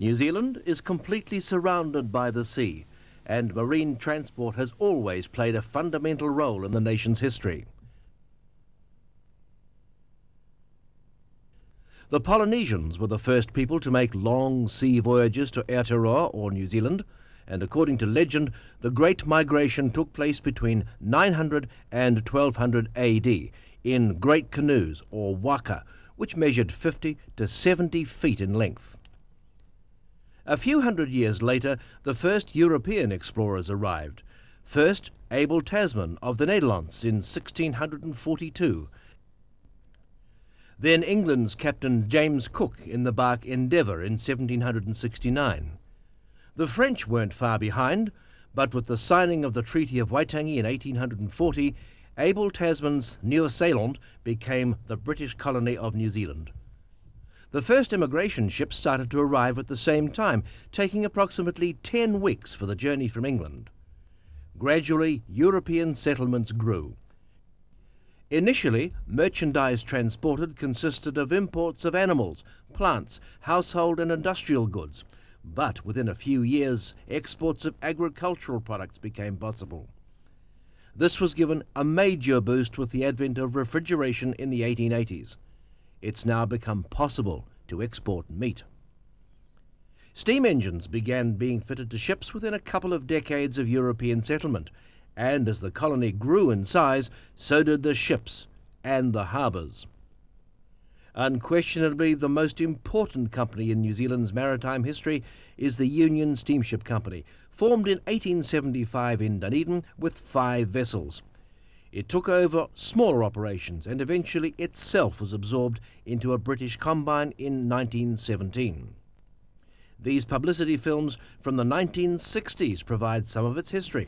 New Zealand is completely surrounded by the sea, and marine transport has always played a fundamental role in the nation's history. The Polynesians were the first people to make long sea voyages to Aotearoa or New Zealand, and according to legend, the Great Migration took place between 900 and 1200 AD in great canoes or waka, which measured 50 to 70 feet in length. A few hundred years later, the first European explorers arrived. First, Abel Tasman of the Netherlands in 1642. Then England's Captain James Cook in the bark Endeavour in 1769. The French weren't far behind, but with the signing of the Treaty of Waitangi in 1840, Abel Tasman's New Zealand became the British colony of New Zealand. The first immigration ships started to arrive at the same time, taking approximately 10 weeks for the journey from England. Gradually, European settlements grew. Initially, merchandise transported consisted of imports of animals, plants, household and industrial goods, but within a few years, exports of agricultural products became possible. This was given a major boost with the advent of refrigeration in the 1880s. It's now become possible to export meat. Steam engines began being fitted to ships within a couple of decades of European settlement, and as the colony grew in size, so did the ships and the harbours. Unquestionably, the most important company in New Zealand's maritime history is the Union Steamship Company, formed in 1875 in Dunedin with 5 vessels. It took over smaller operations and eventually itself was absorbed into a British combine in 1917. These publicity films from the 1960s provide some of its history.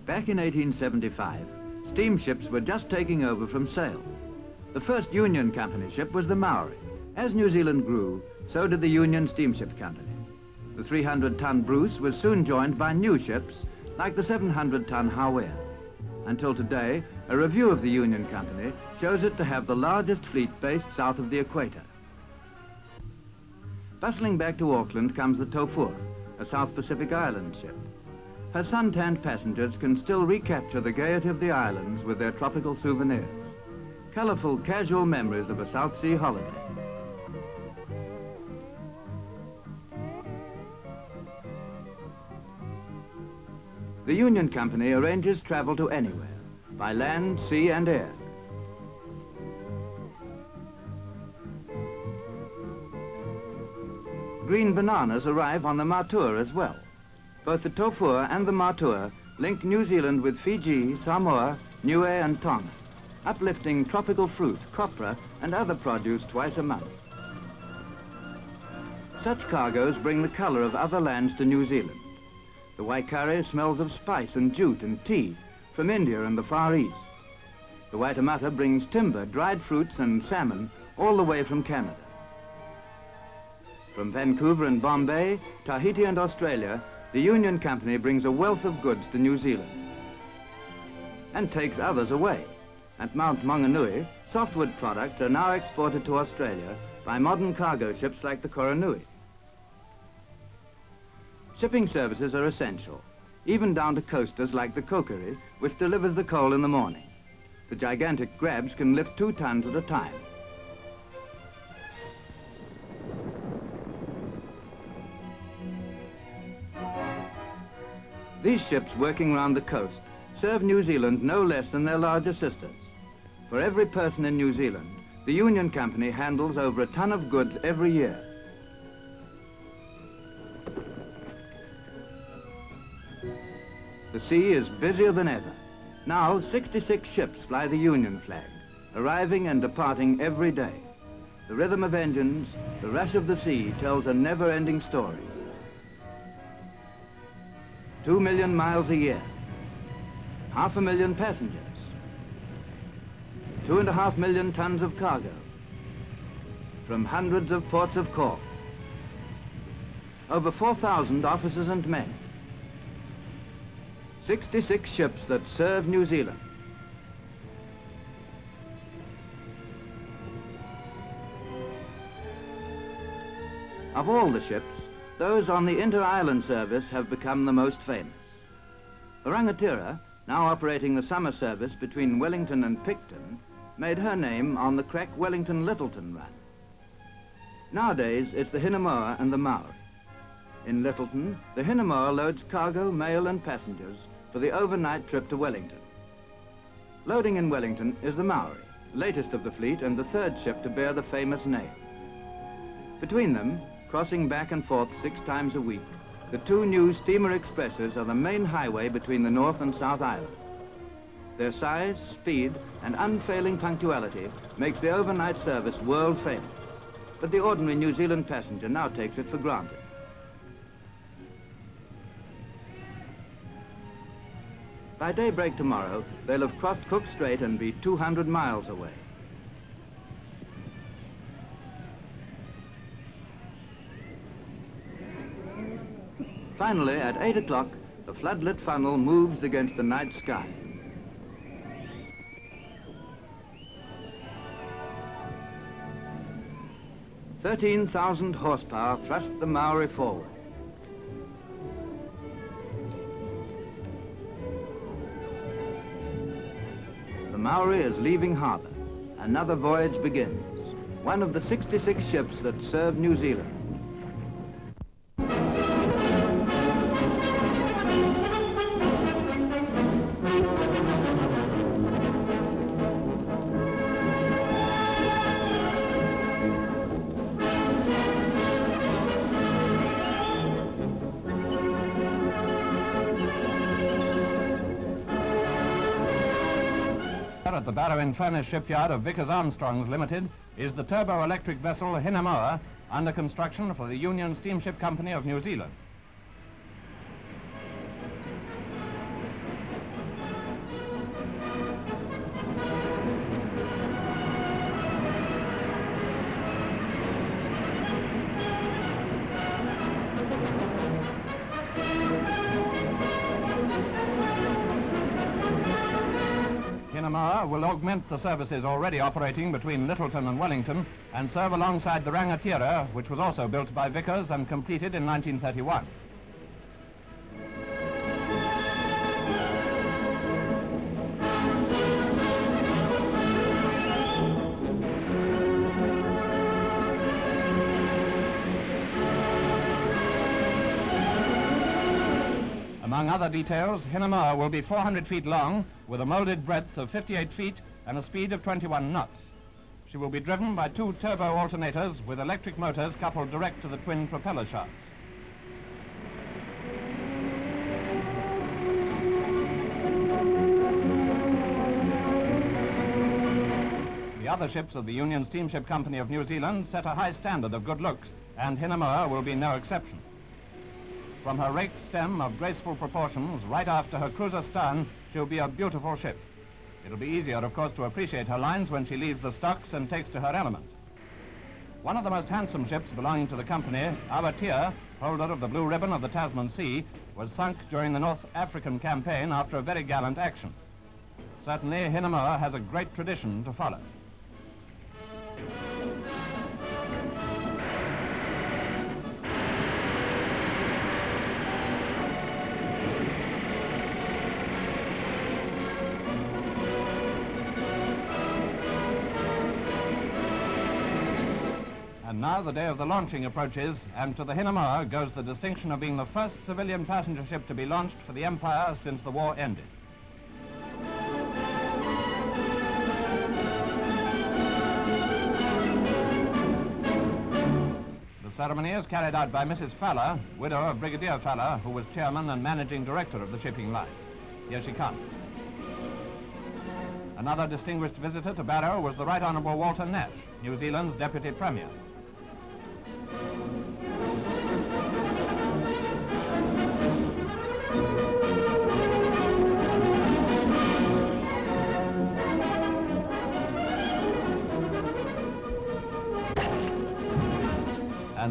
Back in 1875, steamships were just taking over from sail. The first Union Company ship was the Maori. As New Zealand grew, so did the Union Steamship Company. The 300-ton Bruce was soon joined by new ships like the 700-ton Hawea. Until today, a review of the Union Company shows it to have the largest fleet based south of the equator. Bustling back to Auckland comes the Tofua, a South Pacific island ship. Her sun-tanned passengers can still recapture the gaiety of the islands with their tropical souvenirs. Colourful, casual memories of a South Sea holiday. The Union Company arranges travel to anywhere, by land, sea and air. Green bananas arrive on the Matua as well. Both the Tofua and the Matua link New Zealand with Fiji, Samoa, Niue and Tonga, uplifting tropical fruit, copra and other produce twice a month. Such cargoes bring the colour of other lands to New Zealand. The Waikare smells of spice and jute and tea from India and the Far East. The Waitemata brings timber, dried fruits and salmon all the way from Canada. From Vancouver and Bombay, Tahiti and Australia, the Union Company brings a wealth of goods to New Zealand and takes others away. At Mount Maunganui, softwood products are now exported to Australia by modern cargo ships like the Koronui. Shipping services are essential, even down to coasters like the Kokiri, which delivers the coal in the morning. The gigantic grabs can lift 2 tons at a time. These ships working round the coast serve New Zealand no less than their larger sisters. For every person in New Zealand, the Union Company handles over a ton of goods every year. The sea is busier than ever. Now 66 ships fly the Union flag, arriving and departing every day. The rhythm of engines, the rush of the sea tells a never-ending story. 2 million miles a year, 500,000 passengers. 2.5 million tons of cargo from hundreds of ports of call, over 4,000 officers and men, 66 ships that serve New Zealand. Of all the ships, those on the inter-island service have become the most famous. The Rangatira, now operating the summer service between Wellington and Picton, made her name on the Crack Wellington-Lyttelton run. Nowadays, it's the Hinnamoa and the Maori. In Lyttelton, the Hinnamoa loads cargo, mail and passengers for the overnight trip to Wellington. Loading in Wellington is the Maori, latest of the fleet and the third ship to bear the famous name. Between them, crossing back and forth 6 times a week, the 2 new steamer expresses are the main highway between the North and South Island. Their size, speed, and unfailing punctuality makes the overnight service world famous, but the ordinary New Zealand passenger now takes it for granted. By daybreak tomorrow, they'll have crossed Cook Strait and be 200 miles away. Finally, at 8 o'clock, the floodlit funnel moves against the night sky. "13,000 horsepower thrust the Maori forward. The Maori is leaving harbour. Another voyage begins. One of the 66 ships that serve New Zealand. At the Barrow-in-Furness shipyard of Vickers Armstrongs Limited is the turbo-electric vessel Hinnamoa, under construction for the Union Steamship Company of New Zealand. Hinnamoa will augment the services already operating between Lyttelton and Wellington and serve alongside the Rangatira, which was also built by Vickers and completed in 1931. Among other details, Hinnamoa will be 400 feet long with a molded breadth of 58 feet and a speed of 21 knots. She will be driven by 2 turbo alternators with electric motors coupled direct to the twin propeller shafts. The other ships of the Union Steamship Company of New Zealand set a high standard of good looks, and Hinnamoa will be no exception. From her raked stem of graceful proportions right aft to her cruiser stern, she'll be a beautiful ship. It'll be easier, of course, to appreciate her lines when she leaves the stocks and takes to her element. One of the most handsome ships belonging to the company, our Tier, holder of the Blue Ribbon of the Tasman Sea, was sunk during the North African campaign after a very gallant action. Certainly, Hinnamoa has a great tradition to follow. And now the day of the launching approaches, and to the Hinnamoa goes the distinction of being the first civilian passenger ship to be launched for the Empire since the war ended. The ceremony is carried out by Mrs. Faller, widow of Brigadier Faller, who was chairman and managing director of the shipping line. Here she comes. Another distinguished visitor to Barrow was the Right Honourable Walter Nash, New Zealand's Deputy Premier.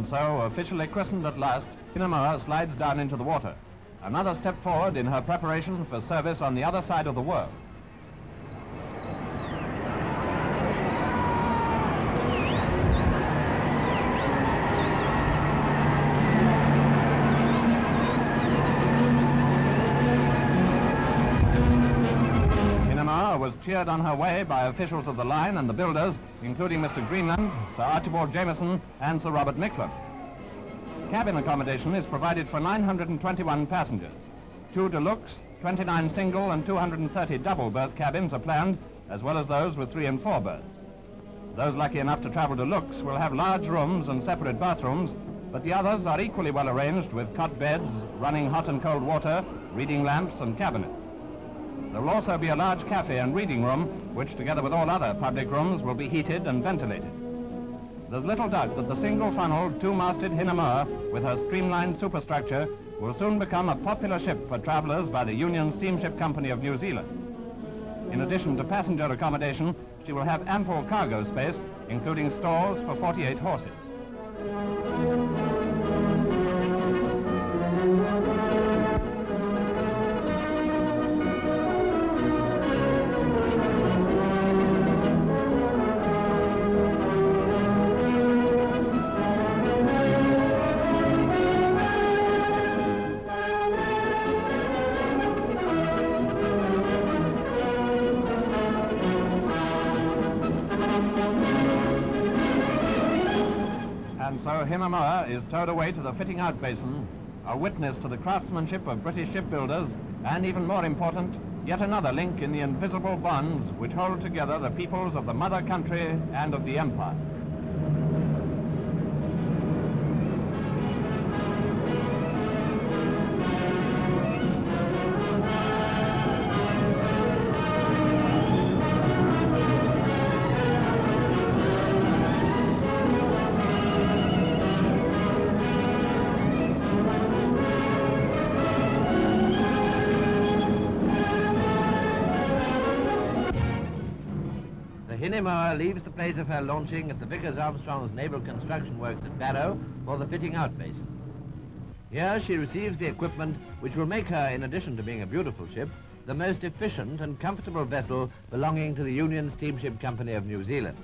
And so, officially christened at last, Hinamura slides down into the water. Another step forward in her preparation for service on the other side of the world. Was cheered on her way by officials of the line and the builders, including Mr. Greenland, Sir Archibald Jameson, and Sir Robert Micklem. Cabin accommodation is provided for 921 passengers. 2 deluxe, 29 single, and 230 double berth cabins are planned, as well as those with 3 and 4 berths. Those lucky enough to travel deluxe will have large rooms and separate bathrooms, but the others are equally well arranged with cot beds, running hot and cold water, reading lamps, and cabinets. There will also be a large cafe and reading room, which together with all other public rooms will be heated and ventilated. There's little doubt that the single-funneled, 2-masted Hinamura, with her streamlined superstructure, will soon become a popular ship for travelers by the Union Steamship Company of New Zealand. In addition to passenger accommodation, she will have ample cargo space, including stalls for 48 horses. And so Hinamura is towed away to the fitting-out basin, a witness to the craftsmanship of British shipbuilders, and even more important, yet another link in the invisible bonds which hold together the peoples of the mother country and of the empire. Hinamura leaves the place of her launching at the Vickers Armstrong's Naval Construction Works at Barrow for the fitting-out basin. Here she receives the equipment which will make her, in addition to being a beautiful ship, the most efficient and comfortable vessel belonging to the Union Steamship Company of New Zealand.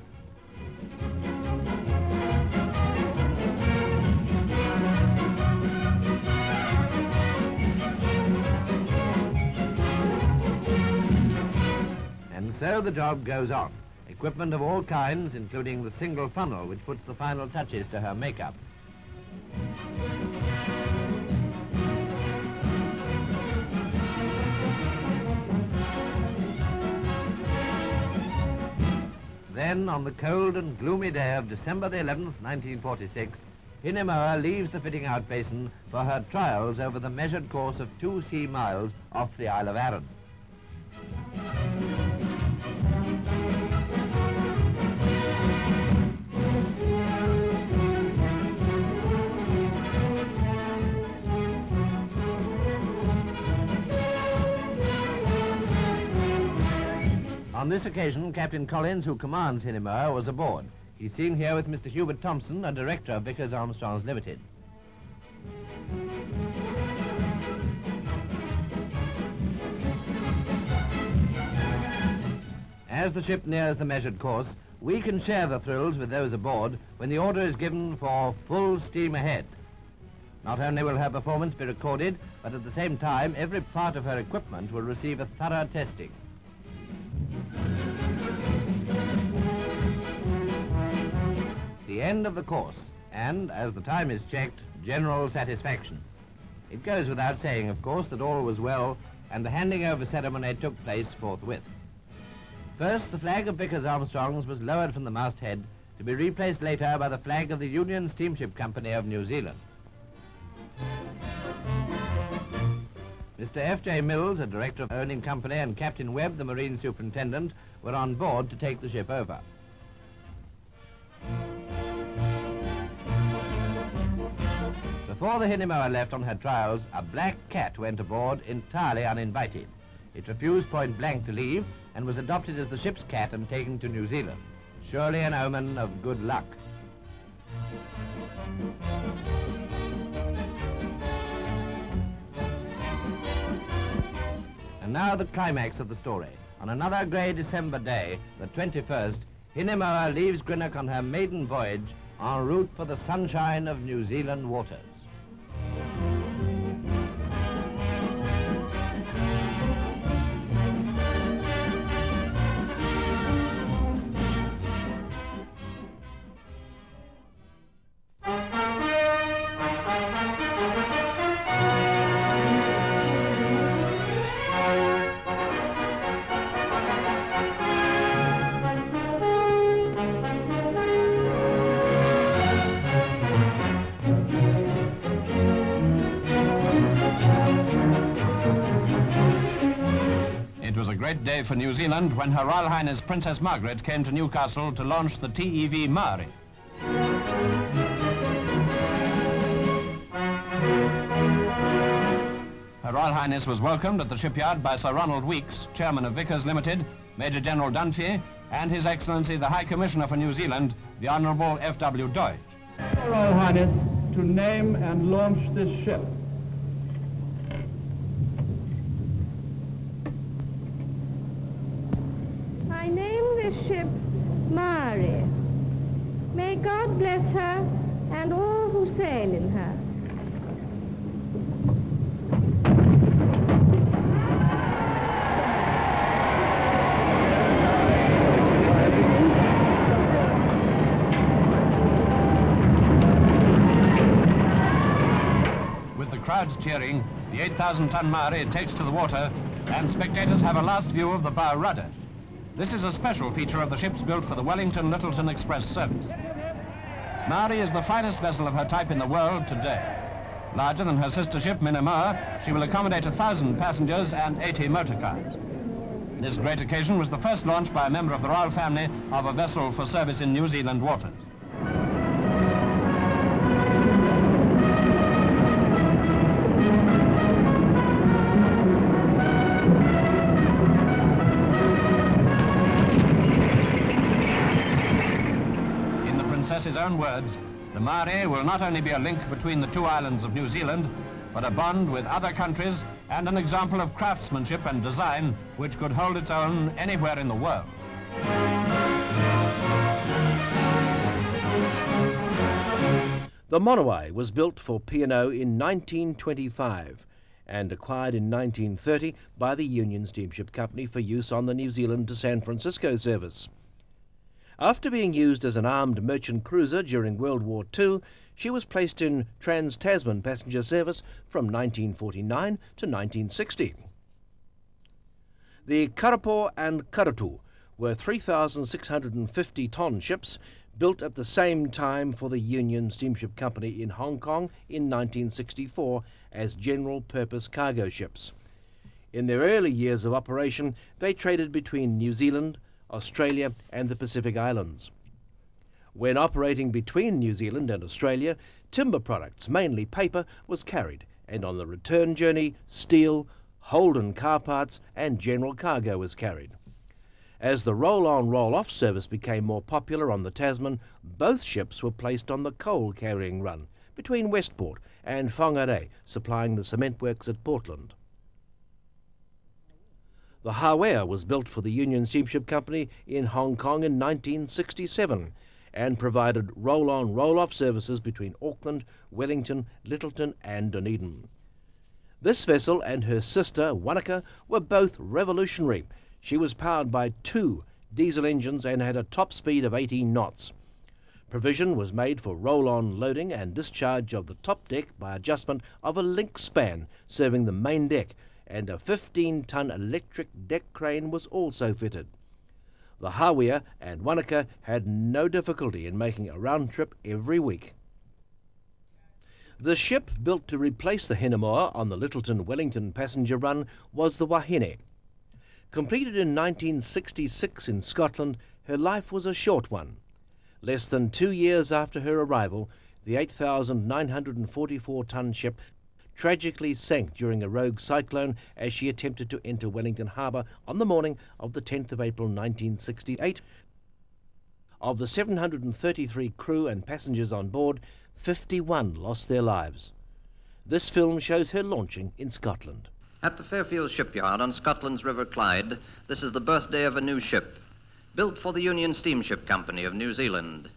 And so the job goes on. Equipment of all kinds, including the single funnel, which puts the final touches to her makeup. Then, on the cold and gloomy day of December the 11th, 1946, Hinamura leaves the fitting-out basin for her trials over the measured course of 2 sea miles off the Isle of Arran. On this occasion, Captain Collins, who commands Hinamura, was aboard. He's seen here with Mr. Hubert Thompson, a director of Vickers Armstrongs Limited. As the ship nears the measured course, we can share the thrills with those aboard when the order is given for full steam ahead. Not only will her performance be recorded, but at the same time, every part of her equipment will receive a thorough testing. The end of the course, and, as the time is checked, general satisfaction. It goes without saying, of course, that all was well, and the handing over ceremony took place forthwith. First, the flag of Vickers Armstrongs was lowered from the masthead to be replaced later by the flag of the Union Steamship Company of New Zealand. Mr. F.J. Mills, a director of owning company, and Captain Webb, the marine superintendent, were on board to take the ship over. Before the Hinamura left on her trials, a black cat went aboard entirely uninvited. It refused point blank to leave and was adopted as the ship's cat and taken to New Zealand. Surely an omen of good luck. And now the climax of the story. On another grey December day, the 21st, Hinemoa leaves Greenock on her maiden voyage en route for the sunshine of New Zealand waters. It was a great day for New Zealand when Her Royal Highness Princess Margaret came to Newcastle to launch the TEV Maori. Her Royal Highness was welcomed at the shipyard by Sir Ronald Weeks, Chairman of Vickers Limited, Major General Dunphy, and His Excellency the High Commissioner for New Zealand, the Honourable F.W. Deutsch. Your Royal Highness to name and launch this ship. I name this ship Maori. May God bless her and all who sail in her. With the crowds cheering, the 8,000-ton Maori takes to the water, and spectators have a last view of the bow rudder. This is a special feature of the ships built for the Wellington-Lyttelton Express service. Maori is the finest vessel of her type in the world today. Larger than her sister ship, Hinemoa, she will accommodate 1,000 passengers and 80 motor cars. This great occasion was the first launch by a member of the royal family of a vessel for service in New Zealand waters. Princess's own words, the Maori will not only be a link between the two islands of New Zealand, but a bond with other countries and an example of craftsmanship and design which could hold its own anywhere in the world. The Monowai was built for P&O in 1925 and acquired in 1930 by the Union Steamship Company for use on the New Zealand to San Francisco service. After being used as an armed merchant cruiser during World War II, she was placed in Trans-Tasman passenger service from 1949 to 1960. The Karapo and Karatu were 3,650-ton ships built at the same time for the Union Steamship Company in Hong Kong in 1964 as general-purpose cargo ships. In their early years of operation, they traded between New Zealand, Australia and the Pacific Islands. When operating between New Zealand and Australia, timber products, mainly paper, was carried, and on the return journey, steel, Holden car parts and general cargo was carried. As the roll-on, roll-off service became more popular on the Tasman, both ships were placed on the coal-carrying run between Westport and Whangarei, supplying the cement works at Portland. The Hawea was built for the Union Steamship Company in Hong Kong in 1967 and provided roll-on, roll-off services between Auckland, Wellington, Lyttelton and Dunedin. This vessel and her sister, Wanaka, were both revolutionary. She was powered by 2 diesel engines and had a top speed of 18 knots. Provision was made for roll-on loading and discharge of the top deck by adjustment of a link span serving the main deck, and a 15-ton electric deck crane was also fitted. The Hawea and Wanaka had no difficulty in making a round trip every week. The ship built to replace the Hinemoa on the Lyttelton-Wellington passenger run was the Wahine. Completed in 1966 in Scotland, her life was a short one. Less than 2 years after her arrival, the 8,944-ton ship tragically sank during a rogue cyclone as she attempted to enter Wellington Harbour on the morning of the 10th of April 1968. Of the 733 crew and passengers on board, 51 lost their lives. This film shows her launching in Scotland. At the Fairfield shipyard on Scotland's River Clyde, this is the birthday of a new ship, built for the Union Steamship Company of New Zealand.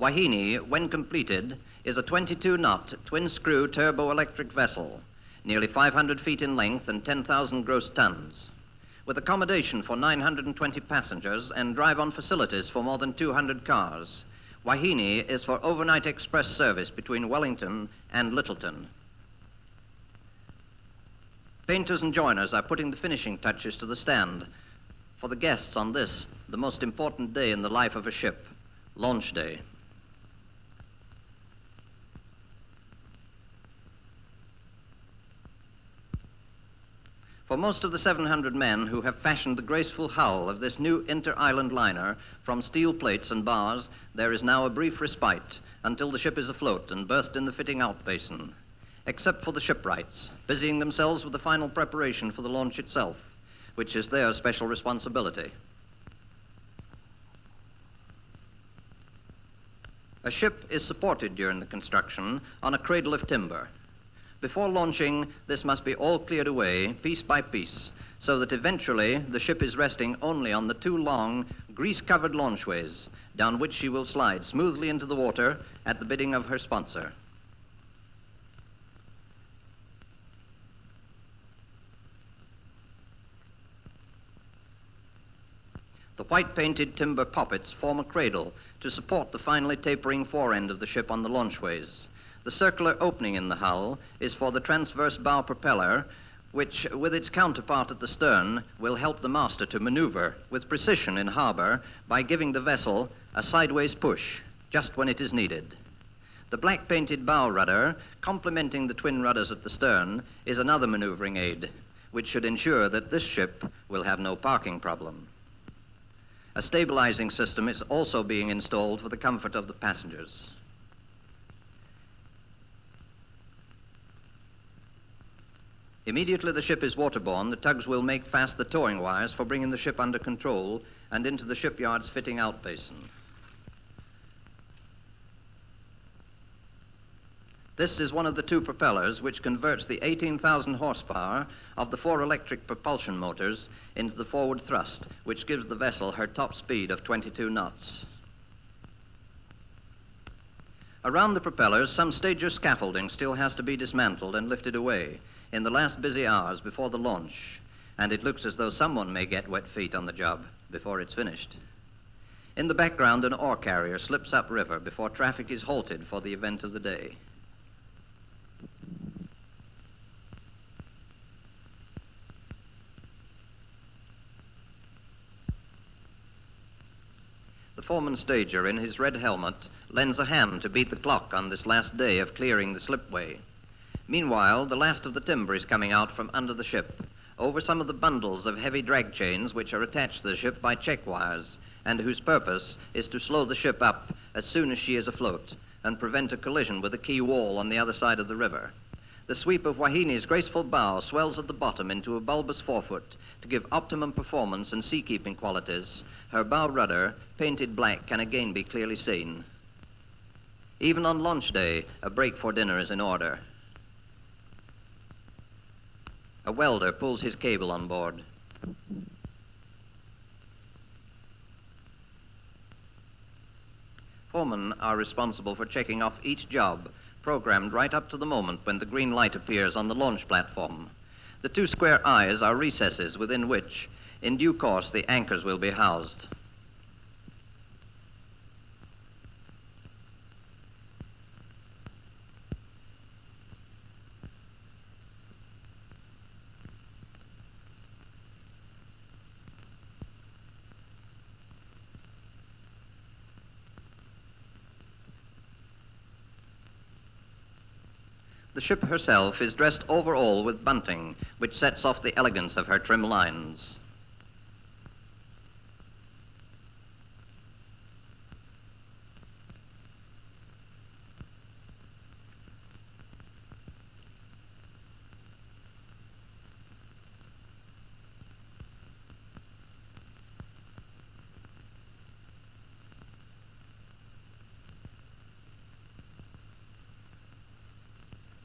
Wahine, when completed, is a 22-knot, twin-screw turbo-electric vessel, nearly 500 feet in length and 10,000 gross tons. With accommodation for 920 passengers and drive-on facilities for more than 200 cars, Wahine is for overnight express service between Wellington and Lyttelton. Painters and joiners are putting the finishing touches to the stand for the guests on this, the most important day in the life of a ship, launch day. For most of the 700 men who have fashioned the graceful hull of this new inter-island liner from steel plates and bars, there is now a brief respite until the ship is afloat and berthed in the fitting-out basin, except for the shipwrights, busying themselves with the final preparation for the launch itself, which is their special responsibility. A ship is supported during the construction on a cradle of timber. Before launching, this must be all cleared away, piece by piece, so that eventually the ship is resting only on the two long, grease-covered launchways, down which she will slide smoothly into the water at the bidding of her sponsor. The white-painted timber poppets form a cradle to support the finely tapering forend of the ship on the launchways. The circular opening in the hull is for the transverse bow propeller, which, with its counterpart at the stern, will help the master to maneuver with precision in harbor by giving the vessel a sideways push just when it is needed. The black-painted bow rudder, complementing the twin rudders at the stern, is another maneuvering aid, which should ensure that this ship will have no parking problem. A stabilizing system is also being installed for the comfort of the passengers. Immediately the ship is waterborne, the tugs will make fast the towing wires for bringing the ship under control and into the shipyard's fitting-out basin. This is one of the two propellers which converts the 18,000 horsepower of the 4 electric propulsion motors into the forward thrust, which gives the vessel her top speed of 22 knots. Around the propellers, some stager scaffolding still has to be dismantled and lifted away in the last busy hours before the launch, and it looks as though someone may get wet feet on the job before it's finished. In the background, an ore carrier slips upriver before traffic is halted for the event of the day. The foreman stager in his red helmet lends a hand to beat the clock on this last day of clearing the slipway. Meanwhile, the last of the timber is coming out from under the ship, over some of the bundles of heavy drag chains which are attached to the ship by check wires, and whose purpose is to slow the ship up as soon as she is afloat and prevent a collision with the quay wall on the other side of the river. The sweep of Wahine's graceful bow swells at the bottom into a bulbous forefoot to give optimum performance and seakeeping qualities. Her bow rudder, painted black, can again be clearly seen. Even on launch day, a break for dinner is in order. A welder pulls his cable on board. Foremen are responsible for checking off each job, programmed right up to the moment when the green light appears on the launch platform. The 2 square eyes are recesses within which, in due course, the anchors will be housed. The ship herself is dressed over all with bunting, which sets off the elegance of her trim lines.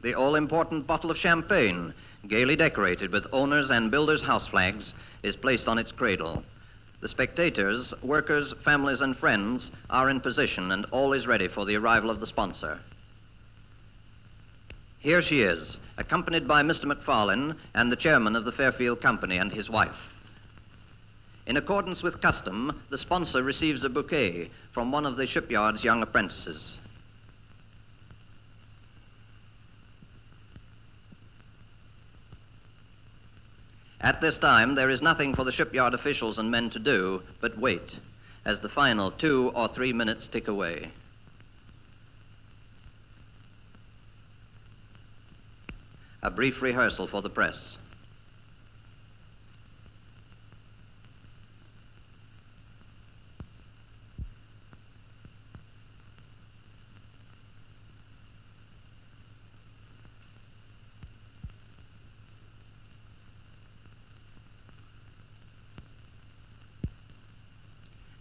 The all-important bottle of champagne, gaily decorated with owners' and builders' house flags, is placed on its cradle. The spectators, workers, families, and friends are in position, and all is ready for the arrival of the sponsor. Here she is, accompanied by Mr. McFarlane and the chairman of the Fairfield Company and his wife. In accordance with custom, the sponsor receives a bouquet from one of the shipyard's young apprentices. At this time, there is nothing for the shipyard officials and men to do but wait as the final 2 or 3 minutes tick away. A brief rehearsal for the press.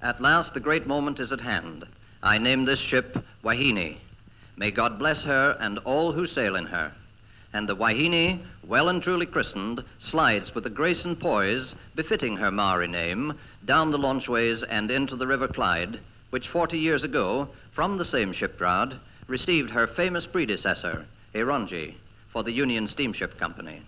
At last, the great moment is at hand. I name this ship Wahine. May God bless her and all who sail in her. And the Wahine, well and truly christened, slides with the grace and poise befitting her Maori name down the launchways and into the River Clyde, which 40 years ago, from the same shipyard, received her famous predecessor, Eronji, for the Union Steamship Company.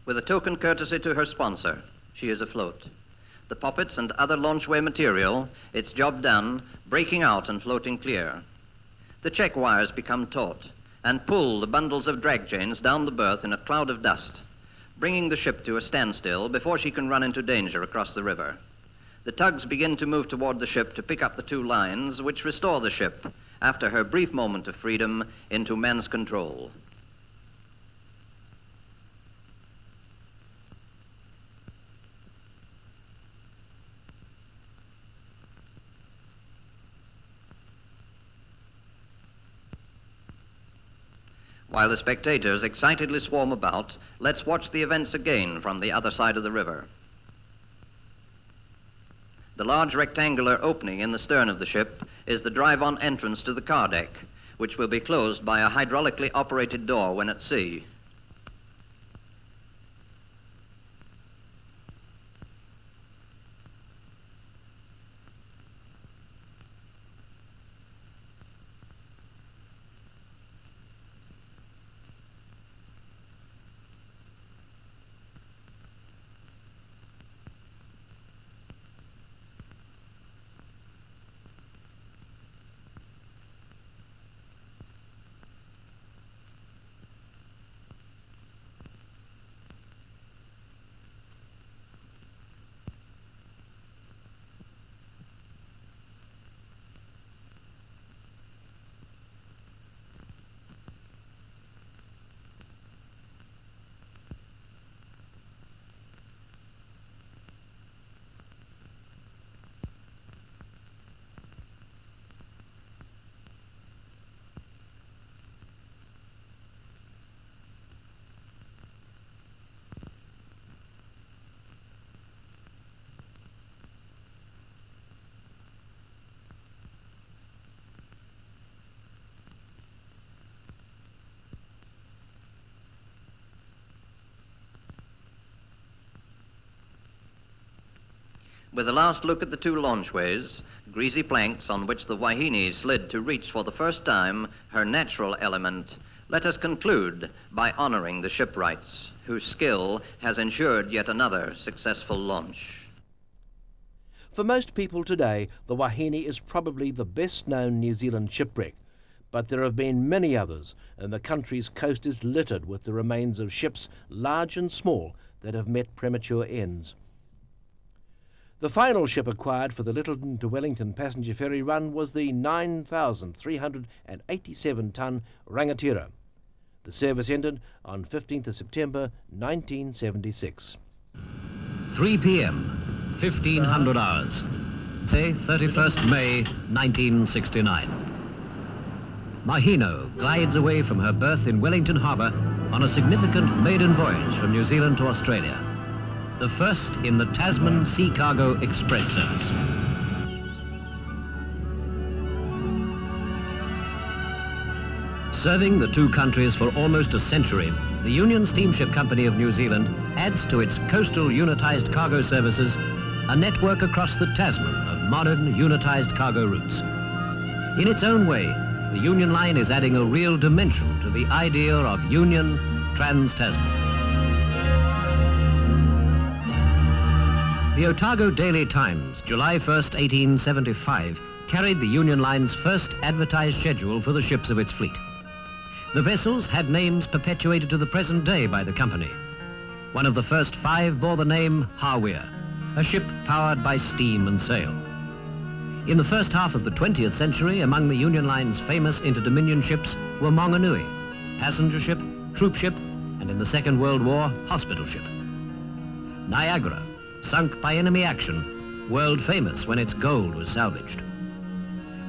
With a token courtesy to her sponsor, she is afloat. The poppets and other launchway material, its job done, breaking out and floating clear. The check wires become taut and pull the bundles of drag chains down the berth in a cloud of dust, bringing the ship to a standstill before she can run into danger across the river. The tugs begin to move toward the ship to pick up the 2 lines which restore the ship, after her brief moment of freedom, into men's control. While the spectators excitedly swarm about, let's watch the events again from the other side of the river. The large rectangular opening in the stern of the ship is the drive-on entrance to the car deck, which will be closed by a hydraulically operated door when at sea. With a last look at the 2 launchways, greasy planks on which the Wahine slid to reach for the first time her natural element, let us conclude by honoring the shipwrights, whose skill has ensured yet another successful launch. For most people today, the Wahine is probably the best-known New Zealand shipwreck, but there have been many others, and the country's coast is littered with the remains of ships, large and small, that have met premature ends. The final ship acquired for the Lyttelton to Wellington passenger ferry run was the 9,387-ton Rangatira. The service ended on 15th of September 1976. 3 p.m., 1500 hours, say 31st May 1969. Mahino glides away from her berth in Wellington Harbour on a significant maiden voyage from New Zealand to Australia, the first in the Tasman Sea Cargo Express service. Serving the two countries for almost a century, the Union Steamship Company of New Zealand adds to its coastal unitized cargo services a network across the Tasman of modern unitized cargo routes. In its own way, the Union Line is adding a real dimension to the idea of Union Trans-Tasman. The Otago Daily Times, July 1st, 1875, carried the Union Line's first advertised schedule for the ships of its fleet. The vessels had names perpetuated to the present day by the company. One of the first 5 bore the name Hawea, a ship powered by steam and sail. In the first half of the 20th century, among the Union Line's famous inter-dominion ships were Maunganui, passenger ship, troop ship, and in the Second World War, hospital ship. Niagara, sunk by enemy action, world famous when its gold was salvaged.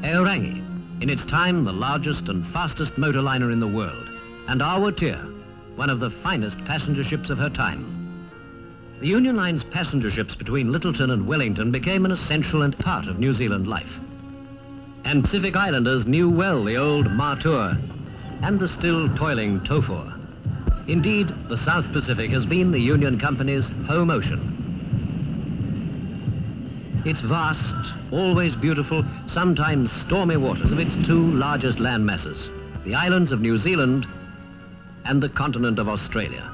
Eorangi, in its time the largest and fastest motor liner in the world, and Awatea, one of the finest passenger ships of her time. The Union Line's passenger ships between Lyttelton and Wellington became an essential and part of New Zealand life. And Pacific Islanders knew well the old Matua and the still toiling Tofor. Indeed, the South Pacific has been the Union Company's home ocean. Its vast, always beautiful, sometimes stormy waters of its 2 largest land masses, the islands of New Zealand and the continent of Australia.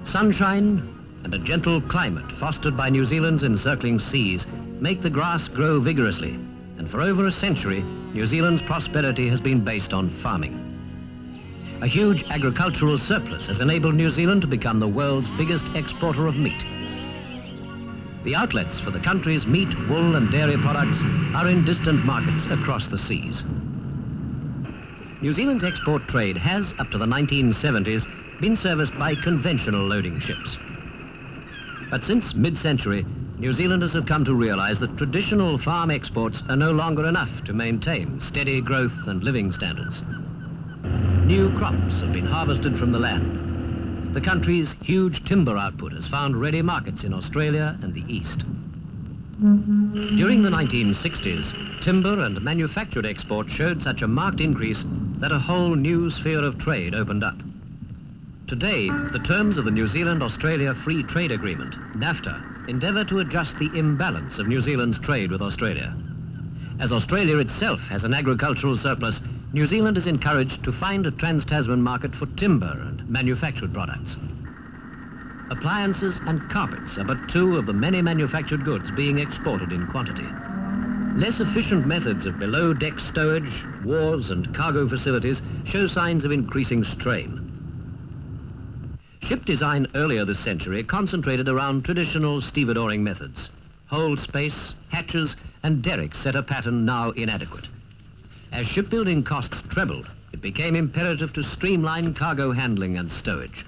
Sunshine and a gentle climate fostered by New Zealand's encircling seas make the grass grow vigorously, and for over a century, New Zealand's prosperity has been based on farming. A huge agricultural surplus has enabled New Zealand to become the world's biggest exporter of meat. The outlets for the country's meat, wool and dairy products are in distant markets across the seas. New Zealand's export trade has, up to the 1970s, been serviced by conventional loading ships. But since mid-century, New Zealanders have come to realize that traditional farm exports are no longer enough to maintain steady growth and living standards. New crops have been harvested from the land. The country's huge timber output has found ready markets in Australia and the East. During the 1960s, timber and manufactured exports showed such a marked increase that a whole new sphere of trade opened up. Today, the terms of the New Zealand-Australia Free Trade Agreement, NAFTA, endeavour to adjust the imbalance of New Zealand's trade with Australia. As Australia itself has an agricultural surplus, New Zealand is encouraged to find a trans-Tasman market for timber and manufactured products. Appliances and carpets are but 2 of the many manufactured goods being exported in quantity. Less efficient methods of below-deck stowage, wharves and cargo facilities show signs of increasing strain. Ship design earlier this century concentrated around traditional stevedoring methods. Hold space, hatches and derricks set a pattern now inadequate. As shipbuilding costs trebled, it became imperative to streamline cargo handling and stowage.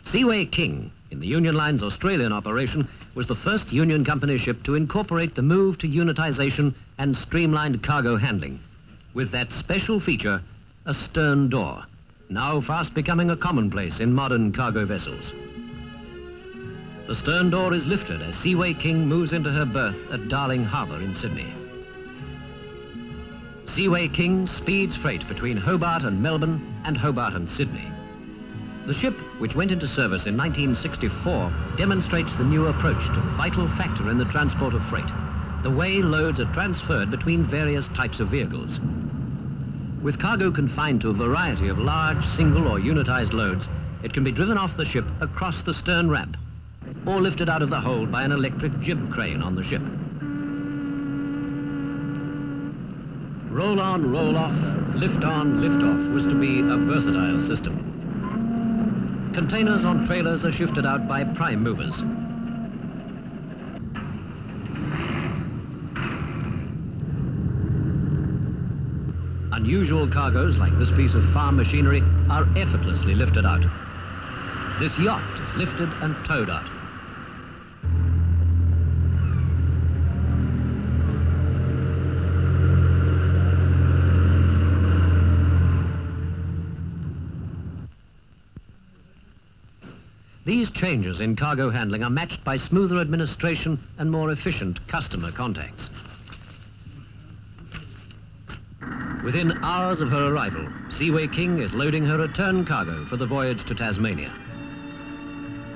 Seaway King, in the Union Line's Australian operation, was the first Union Company ship to incorporate the move to unitization and streamlined cargo handling, with that special feature, a stern door, now fast becoming a commonplace in modern cargo vessels. The stern door is lifted as Seaway King moves into her berth at Darling Harbour in Sydney. Seaway King speeds freight between Hobart and Melbourne and Hobart and Sydney. The ship, which went into service in 1964, demonstrates the new approach to the vital factor in the transport of freight, the way loads are transferred between various types of vehicles. With cargo confined to a variety of large, single or unitized loads, it can be driven off the ship across the stern ramp, or lifted out of the hold by an electric jib crane on the ship. Roll on, roll off, lift on, lift off was to be a versatile system. Containers on trailers are shifted out by prime movers. Unusual cargoes like this piece of farm machinery are effortlessly lifted out. This yacht is lifted and towed out. These changes in cargo handling are matched by smoother administration and more efficient customer contacts. Within hours of her arrival, Seaway King is loading her return cargo for the voyage to Tasmania.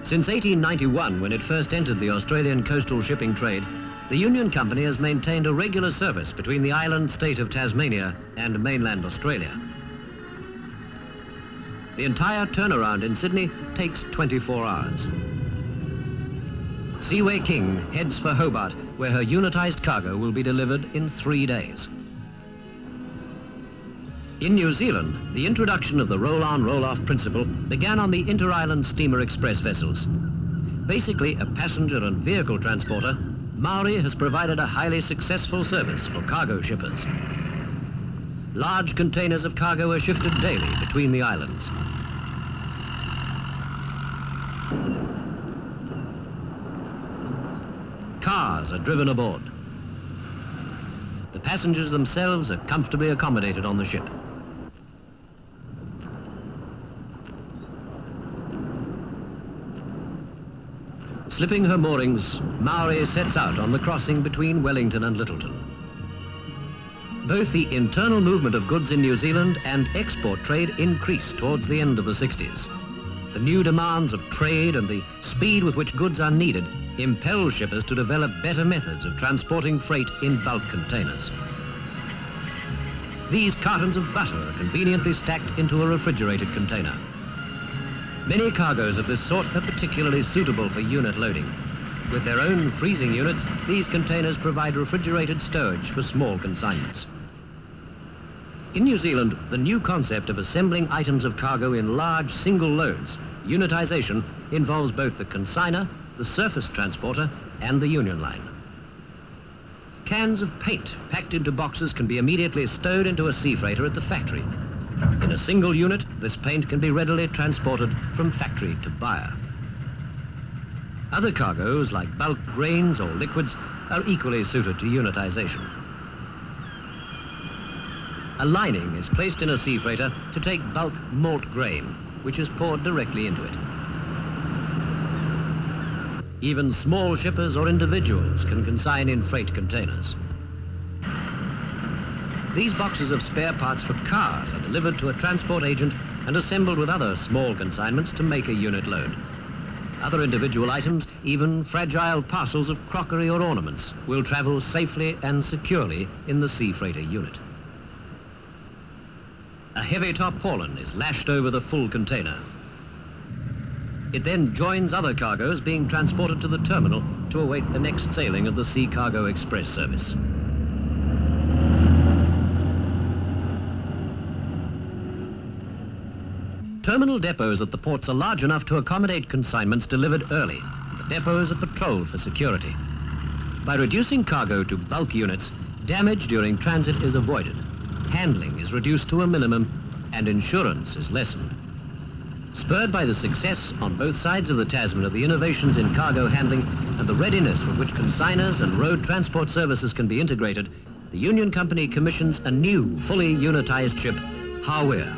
Since 1891, when it first entered the Australian coastal shipping trade, the Union Company has maintained a regular service between the island state of Tasmania and mainland Australia. The entire turnaround in Sydney takes 24 hours. Seaway King heads for Hobart, where her unitized cargo will be delivered in 3 days. In New Zealand, the introduction of the roll-on, roll-off principle began on the inter-island steamer express vessels. Basically a passenger and vehicle transporter, Maori has provided a highly successful service for cargo shippers. Large containers of cargo are shifted daily between the islands. Cars are driven aboard. The passengers themselves are comfortably accommodated on the ship. Slipping her moorings, Maori sets out on the crossing between Wellington and Lyttelton. Both the internal movement of goods in New Zealand and export trade increased towards the end of the 60s. The new demands of trade and the speed with which goods are needed impel shippers to develop better methods of transporting freight in bulk containers. These cartons of butter are conveniently stacked into a refrigerated container. Many cargoes of this sort are particularly suitable for unit loading. With their own freezing units, these containers provide refrigerated stowage for small consignments. In New Zealand, the new concept of assembling items of cargo in large single loads, unitization, involves both the consigner, the surface transporter, and the union line. Cans of paint packed into boxes can be immediately stowed into a sea freighter at the factory. In a single unit, this paint can be readily transported from factory to buyer. Other cargoes, like bulk grains or liquids, are equally suited to unitization. A lining is placed in a sea freighter to take bulk malt grain, which is poured directly into it. Even small shippers or individuals can consign in freight containers. These boxes of spare parts for cars are delivered to a transport agent and assembled with other small consignments to make a unit load. Other individual items, even fragile parcels of crockery or ornaments, will travel safely and securely in the sea freighter unit. A heavy tarpaulin is lashed over the full container. It then joins other cargoes being transported to the terminal to await the next sailing of the Sea Cargo Express service. Terminal depots at the ports are large enough to accommodate consignments delivered early. The depots are patrolled for security. By reducing cargo to bulk units, damage during transit is avoided. Handling is reduced to a minimum and insurance is lessened. Spurred by the success on both sides of the Tasman of the innovations in cargo handling and the readiness with which consigners and road transport services can be integrated, the Union Company commissions a new, fully unitized ship, Hawea.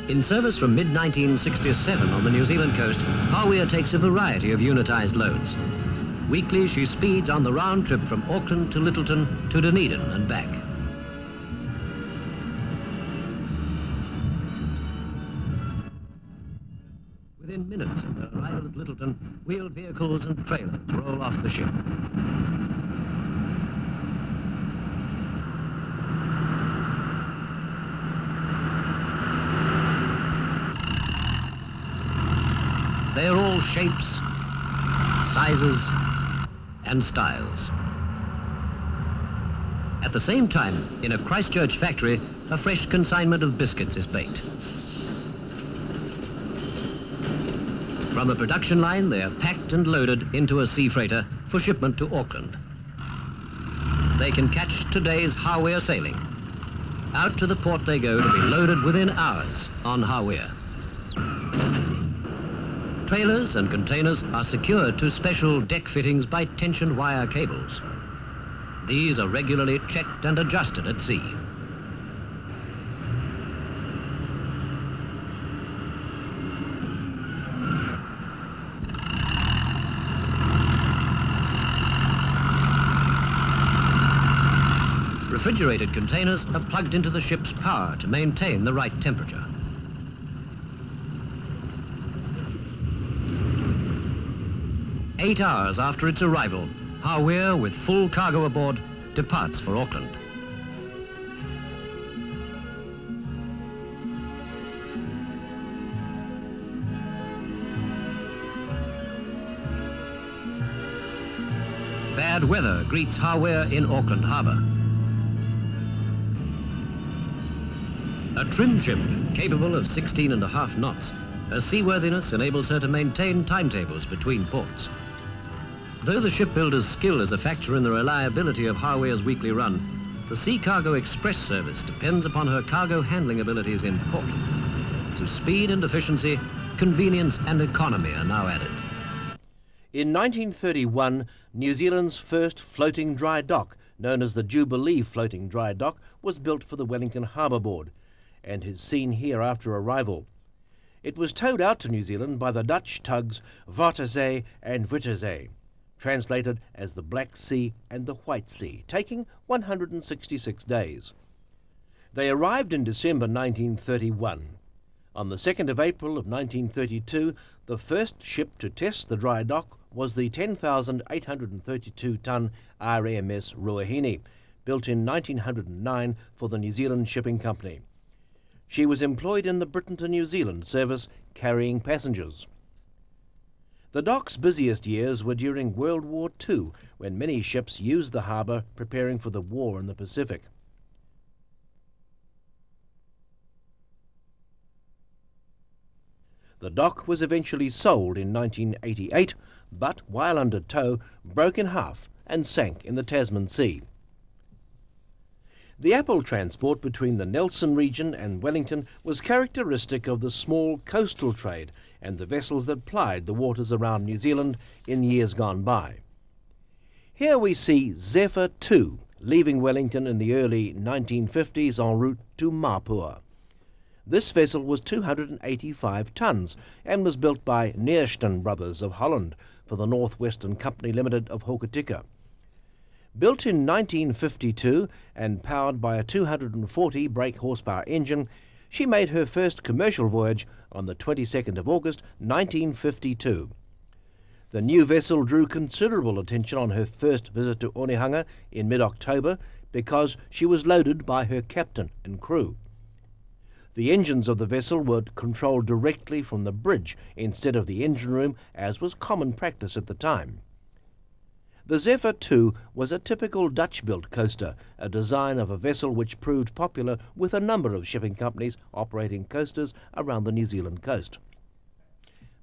In service from mid-1967 on the New Zealand coast, Hawea takes a variety of unitized loads. Weekly, she speeds on the round trip from Auckland to Lyttelton to Dunedin and back. Within minutes of their arrival at Lyttelton, wheeled vehicles and trailers roll off the ship. They are all shapes, sizes, and styles. At the same time, in a Christchurch factory, a fresh consignment of biscuits is baked. From the production line, they are packed and loaded into a sea freighter for shipment to Auckland. They can catch today's Hawea sailing. Out to the port they go to be loaded within hours on Hawea. Trailers and containers are secured to special deck fittings by tension wire cables. These are regularly checked and adjusted at sea. refrigerated containers are plugged into the ship's power to maintain the right temperature. Eight hours after its arrival, Hawier, with full cargo aboard, departs for Auckland. Bad weather greets Hawier in Auckland Harbour. A trim ship capable of 16.5 knots, her seaworthiness enables her to maintain timetables between ports. Though the shipbuilder's skill is a factor in the reliability of Hawier's weekly run, the Sea Cargo Express service depends upon her cargo handling abilities in port. To speed and efficiency, convenience and economy are now added. In 1931, New Zealand's first floating dry dock, known as the Jubilee Floating Dry Dock, was built for the Wellington Harbour Board, and is seen here after arrival. It was towed out to New Zealand by the Dutch tugs Vaartse and Wittezee, translated as the Black Sea and the White Sea, taking 166 days. They arrived in December 1931. On the 2nd of April of 1932, the first ship to test the dry dock was the 10,832-ton RMS Ruahine, built in 1909 for the New Zealand Shipping Company. She was employed in the Britain to New Zealand service, carrying passengers. The dock's busiest years were during World War II, when many ships used the harbour preparing for the war in the Pacific. The dock was eventually sold in 1988, but while under tow, broke in half and sank in the Tasman Sea. The apple transport between the Nelson region and Wellington was characteristic of the small coastal trade and the vessels that plied the waters around New Zealand in years gone by. Here we see Zephyr II leaving Wellington in the early 1950s en route to Mapua. This vessel was 285 tons and was built by Neersten Brothers of Holland for the North Western Company Limited of Hokitika. Built in 1952 and powered by a 240 brake horsepower engine, she made her first commercial voyage on the 22nd of August 1952. The new vessel drew considerable attention on her first visit to Onehunga in mid-October because she was loaded by her captain and crew. The engines of the vessel were controlled directly from the bridge instead of the engine room, as was common practice at the time. The Zephyr II was a typical Dutch-built coaster, a design of a vessel which proved popular with a number of shipping companies operating coasters around the New Zealand coast.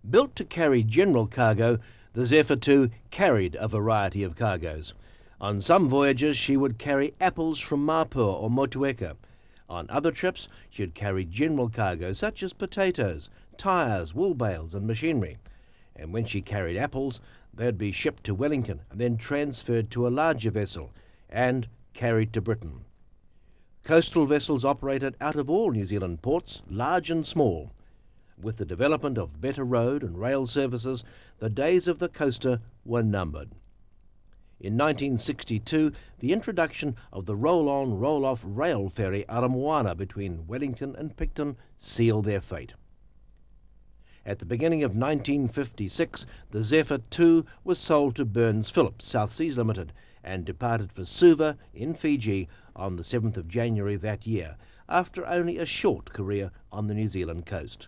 Built to carry general cargo, the Zephyr II carried a variety of cargoes. On some voyages she would carry apples from Mapua or Motueka. On other trips, she would carry general cargo such as potatoes, tyres, wool bales and machinery. And when she carried apples, they would be shipped to Wellington and then transferred to a larger vessel and carried to Britain. Coastal vessels operated out of all New Zealand ports, large and small. With the development of better road and rail services, the days of the coaster were numbered. In 1962, the introduction of the roll-on, roll-off rail ferry Aramoana between Wellington and Picton sealed their fate. At the beginning of 1956, the Zephyr II was sold to Burns Phillips South Seas Limited and departed for Suva in Fiji on the 7th of January that year, after only a short career on the New Zealand coast.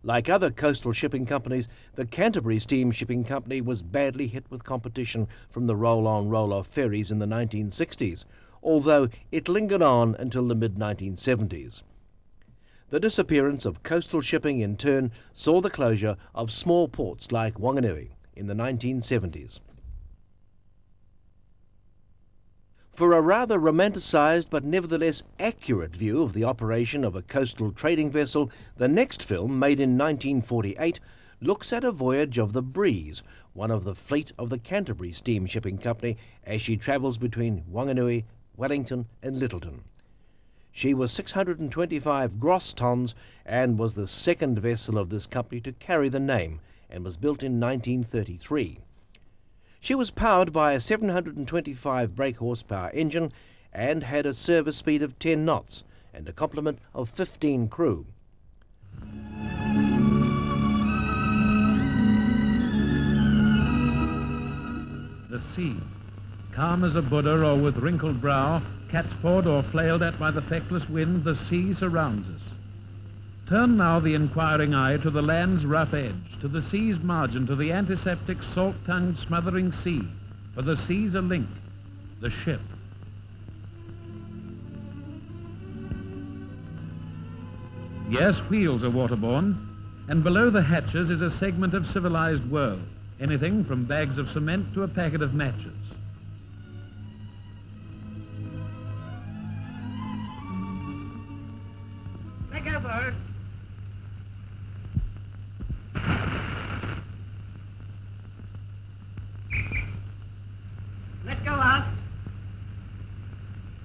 Like other coastal shipping companies, the Canterbury Steam Shipping Company was badly hit with competition from the roll-on, roll-off ferries in the 1960s, although it lingered on until the mid-1970s. The disappearance of coastal shipping in turn saw the closure of small ports like Wanganui in the 1970s. For a rather romanticised but nevertheless accurate view of the operation of a coastal trading vessel, the next film, made in 1948, looks at a voyage of the Breeze, one of the fleet of the Canterbury Steam Shipping Company, as she travels between Wanganui, Wellington and Lyttelton. She was 625 gross tons and was the second vessel of this company to carry the name, and was built in 1933. She was powered by a 725 brake horsepower engine and had a service speed of 10 knots and a complement of 15 crew. The sea, calm as a Buddha or with wrinkled brow, catspawed or flailed at by the feckless wind, the sea surrounds us. Turn now the inquiring eye to the land's rough edge, to the sea's margin, to the antiseptic, salt-tongued, smothering sea, for the sea's a link, the ship. Yes, wheels are waterborne, and below the hatches is a segment of civilized world, anything from bags of cement to a packet of matches. Let go, Bird. Let go up.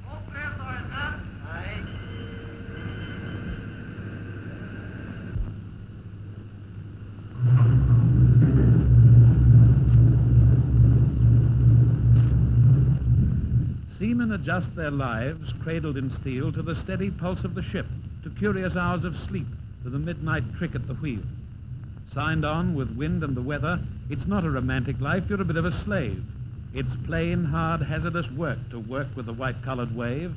All clear for us, huh? Aye. Seamen adjust their lives, cradled in steel, to the steady pulse of the ship, to curious hours of sleep, to the midnight trick at the wheel. Signed on with wind and the weather, it's not a romantic life, you're a bit of a slave. It's plain, hard, hazardous work to work with the white-collared wave.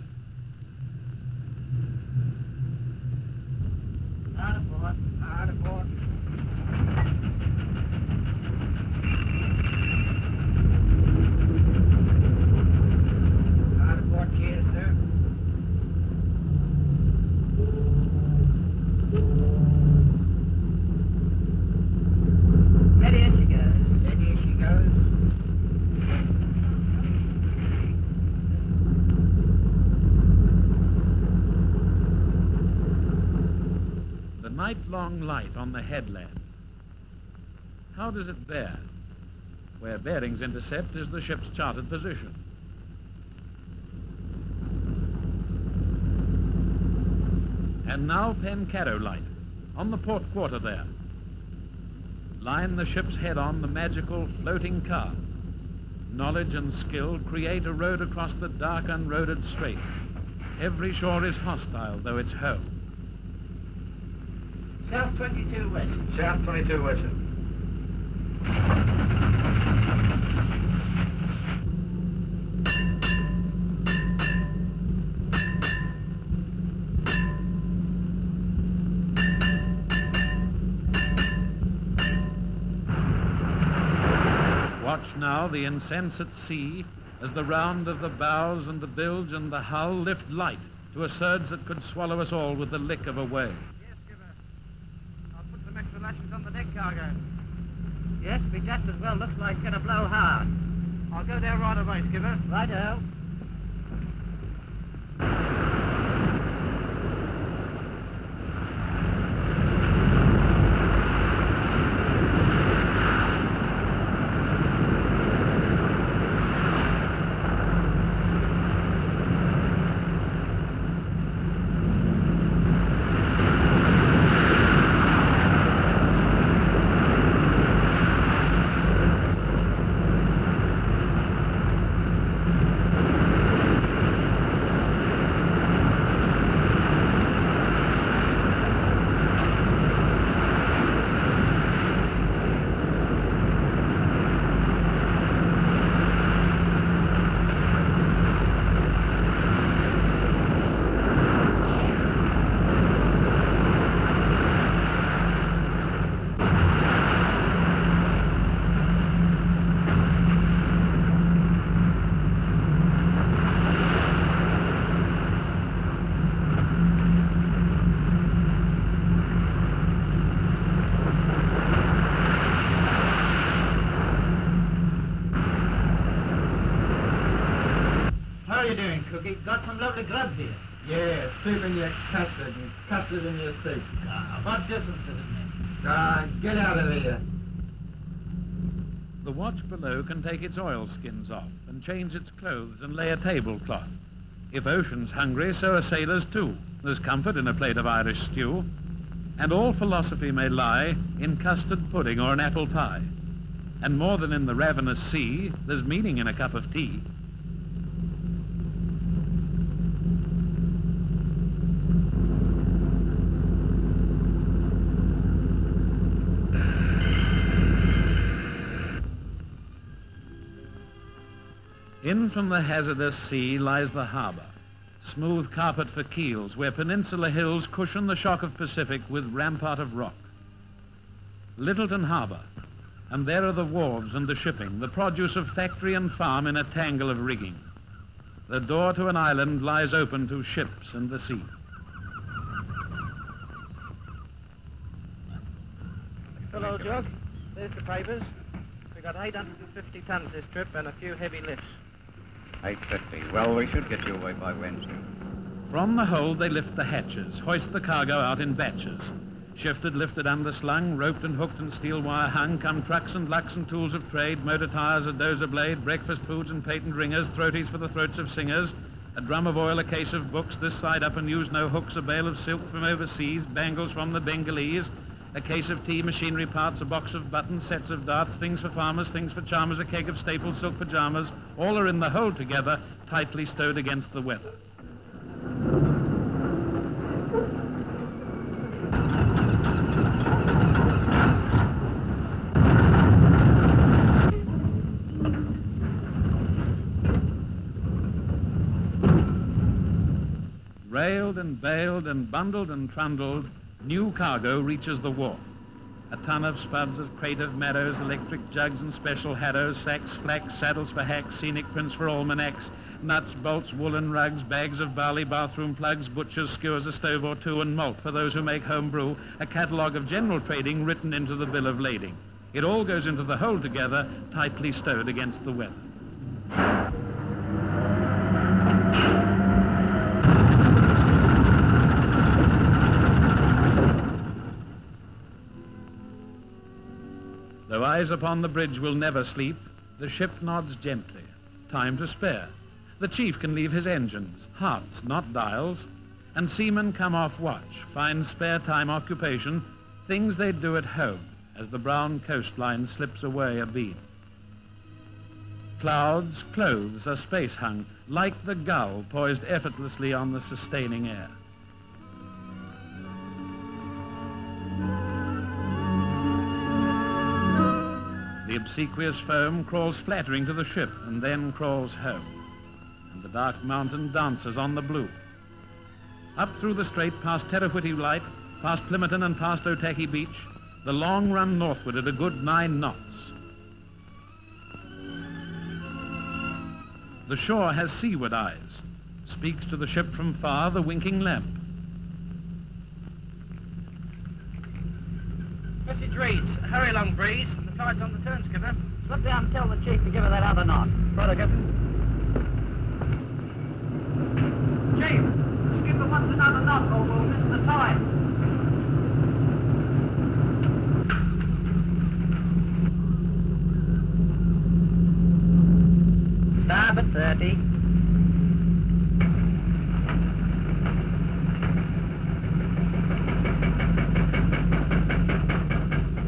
Hard aboard, hard aboard. Hard aboard, cheers, sir. Steady as she goes, steady as she goes. The night-long light on the headland. How does it bear? Where bearings intercept is the ship's charted position. And now Pencarrow light, on the port quarter there. Line the ship's head on the magical floating car. Knowledge and skill create a road across the dark, unroaded strait. Every shore is hostile, though it's home. South 22 west. South 22 west. Watch now the insensate sea as the round of the bows and the bilge and the hull lift light to a surge that could swallow us all with the lick of a wave. Yes, skipper. I'll put some extra lashes on the deck cargo. Yes, be just as well. Looks like it's gonna blow hard. I'll go there right away, skipper. Righto. Cookie. Got some lovely grub here. Yeah, soup in your custard and custard in your soup. What difference does it make? Get out of here. The watch below can take its oilskins off and change its clothes and lay a tablecloth. If ocean's hungry, so are sailors too. There's comfort in a plate of Irish stew. And all philosophy may lie in custard pudding or an apple pie. And more than in the ravenous sea, there's meaning in a cup of tea. In from the hazardous sea lies the harbour, smooth carpet for keels, where peninsula hills cushion the shock of Pacific with rampart of rock. Littleton Harbour, and there are the wharves and the shipping, the produce of factory and farm in a tangle of rigging. The door to an island lies open to ships and the sea. Hello, Jog. There's the papers. We got 850 tons this trip and a few heavy lifts. 850. Well, we should get you away by Wednesday. From the hold they lift the hatches, hoist the cargo out in batches. Shifted, lifted, underslung, roped and hooked and steel wire hung, come trucks and lucks and tools of trade, motor tires, a dozer blade, breakfast foods and patent ringers, throaties for the throats of singers, a drum of oil, a case of books, this side up and use no hooks, a bale of silk from overseas, bangles from the Bengalese, a case of tea, machinery parts, a box of buttons, sets of darts, things for farmers, things for charmers, a keg of staple silk pajamas, all are in the hold together, tightly stowed against the weather. Railed and baled and bundled and trundled, new cargo reaches the wharf. A ton of spuds, a crate of maddows, electric jugs and special haddows, sacks, flax, saddles for hacks, scenic prints for almanacs, nuts, bolts, woolen rugs, bags of barley, bathroom plugs, butchers, skewers, a stove or two, and malt for those who make home brew, a catalogue of general trading written into the bill of lading. It all goes into the hold together, tightly stowed against the weather. Though eyes upon the bridge will never sleep, the ship nods gently. Time to spare. The chief can leave his engines, hearts, not dials, and seamen come off watch, find spare time occupation, things they do at home, as the brown coastline slips away abeam. Clouds, clothes are space hung, like the gull poised effortlessly on the sustaining air. The obsequious foam crawls flattering to the ship and then crawls home. And the dark mountain dances on the blue. Up through the strait, past Terrawhitty Light, past Plimerton and past Otaki Beach, the long run northward at a good 9 knots. The shore has seaward eyes, speaks to the ship from far the winking lamp. Message reads, hurry along, breeze. The tide's on the turn, skipper. Slip down and tell the chief to give her that other knot. Brother, Captain. Chief, skipper wants another knot or we'll miss the tide. Starboard 30.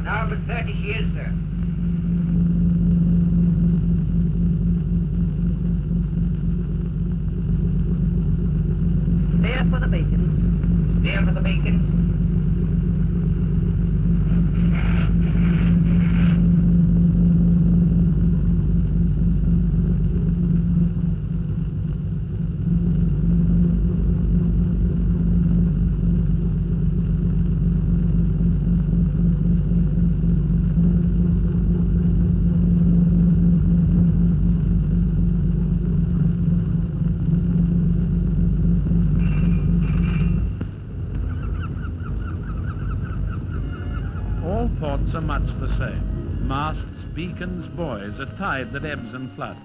Starboard 30 she is, sir. Steer for the beacon. Steer for the beacon. All ports are much the same. Masts, beacons, buoys, a tide that ebbs and floods.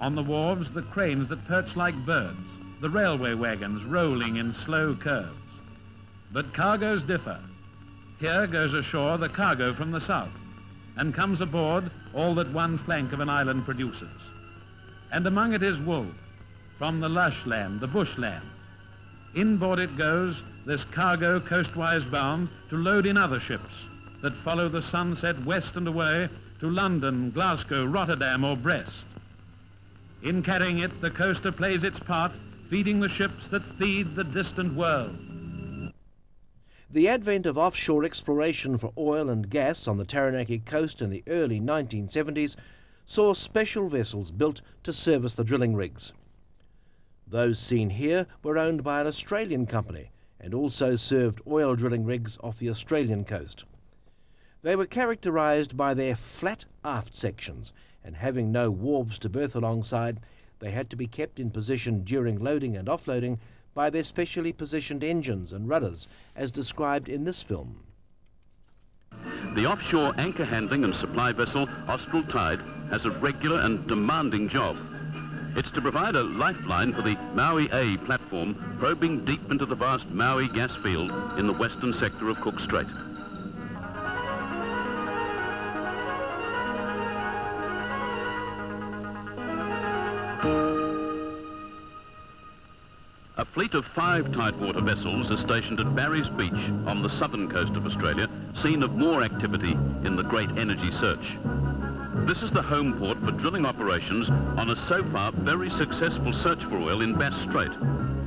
On the wharves, the cranes that perch like birds, the railway wagons rolling in slow curves. But cargoes differ. Here goes ashore the cargo from the south, and comes aboard all that one flank of an island produces. And among it is wool, from the lush land, the bushland. Inboard it goes, this cargo coastwise bound, to load in other ships that follow the sunset west and away to London, Glasgow, Rotterdam or Brest. In carrying it, the coaster plays its part, feeding the ships that feed the distant world. The advent of offshore exploration for oil and gas on the Taranaki coast in the early 1970s saw special vessels built to service the drilling rigs. Those seen here were owned by an Australian company and also served oil drilling rigs off the Australian coast. They were characterised by their flat aft sections, and having no wharves to berth alongside, they had to be kept in position during loading and offloading by their specially positioned engines and rudders, as described in this film. The offshore anchor handling and supply vessel Austral Tide has a regular and demanding job. It's to provide a lifeline for the Maui A platform probing deep into the vast Maui gas field in the western sector of Cook Strait. A fleet of 5 tidewater vessels is stationed at Barry's Beach on the southern coast of Australia, scene of more activity in the great energy search. This is the home port for drilling operations on a so far very successful search for oil in Bass Strait.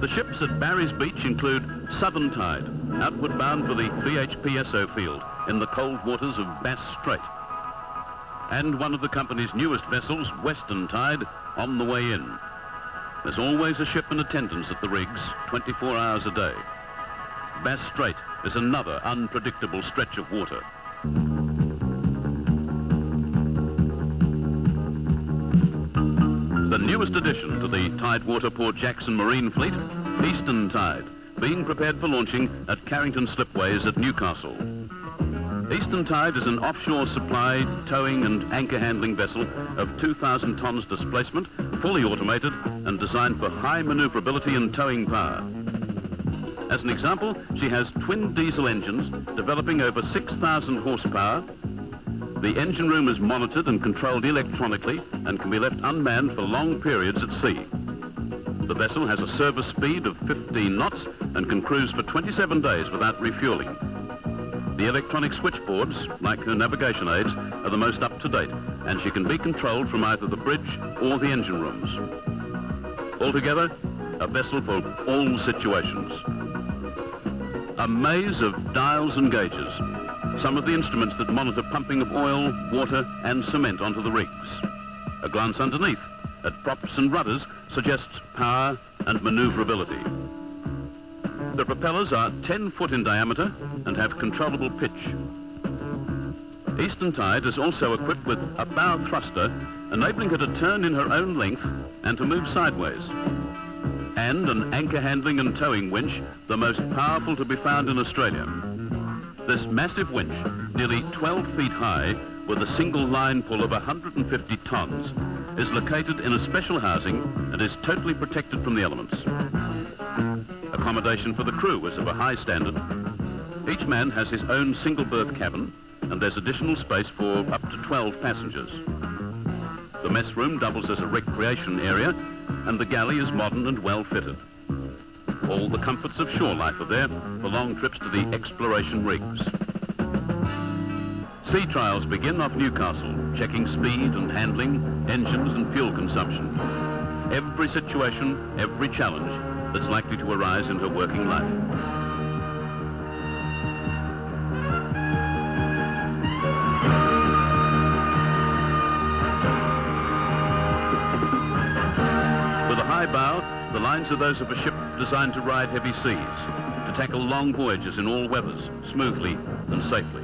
The ships at Barry's Beach include Southern Tide, outward bound for the BHPSO field in the cold waters of Bass Strait, and one of the company's newest vessels, Western Tide, on the way in. There's always a ship in attendance at the rigs, 24 hours a day. Bass Strait is another unpredictable stretch of water. The newest addition to the Tidewater Port Jackson Marine Fleet, Eastern Tide, being prepared for launching at Carrington Slipways at Newcastle. Eastern Tide is an offshore supply, towing and anchor handling vessel of 2,000 tons displacement, fully automated and designed for high maneuverability and towing power. As an example, she has twin diesel engines developing over 6,000 horsepower. The engine room is monitored and controlled electronically and can be left unmanned for long periods at sea. The vessel has a service speed of 15 knots and can cruise for 27 days without refueling. The electronic switchboards, like her navigation aids, are the most up-to-date, and she can be controlled from either the bridge or the engine rooms. Altogether, a vessel for all situations. A maze of dials and gauges, some of the instruments that monitor pumping of oil, water and cement onto the rigs. A glance underneath at props and rudders suggests power and maneuverability. The propellers are 10 foot in diameter and have controllable pitch. Eastern Tide is also equipped with a bow thruster, enabling her to turn in her own length and to move sideways. And an anchor handling and towing winch, the most powerful to be found in Australia. This massive winch, nearly 12 feet high, with a single line pull of 150 tons, is located in a special housing and is totally protected from the elements. Accommodation for the crew is of a high standard. Each man has his own single berth cabin, and there's additional space for up to 12 passengers. The mess room doubles as a recreation area, and the galley is modern and well fitted. All the comforts of shore life are there for long trips to the exploration rigs. Sea trials begin off Newcastle, checking speed and handling, engines and fuel consumption. Every situation, every challenge that's likely to arise in her working life. With a high bow, the lines are those of a ship designed to ride heavy seas, to tackle long voyages in all weathers, smoothly and safely.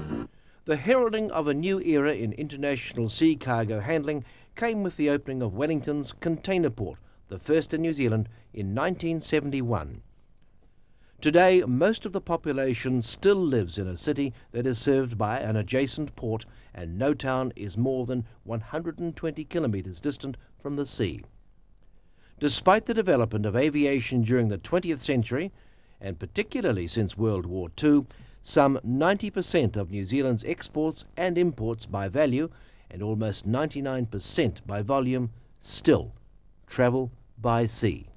The heralding of a new era in international sea cargo handling came with the opening of Wellington's container port, the first in New Zealand, in 1971. Today, most of the population still lives in a city that is served by an adjacent port, and no town is more than 120 kilometres distant from the sea. Despite the development of aviation during the 20th century, and particularly since World War II, some 90% of New Zealand's exports and imports by value and almost 99% by volume still travel by sea.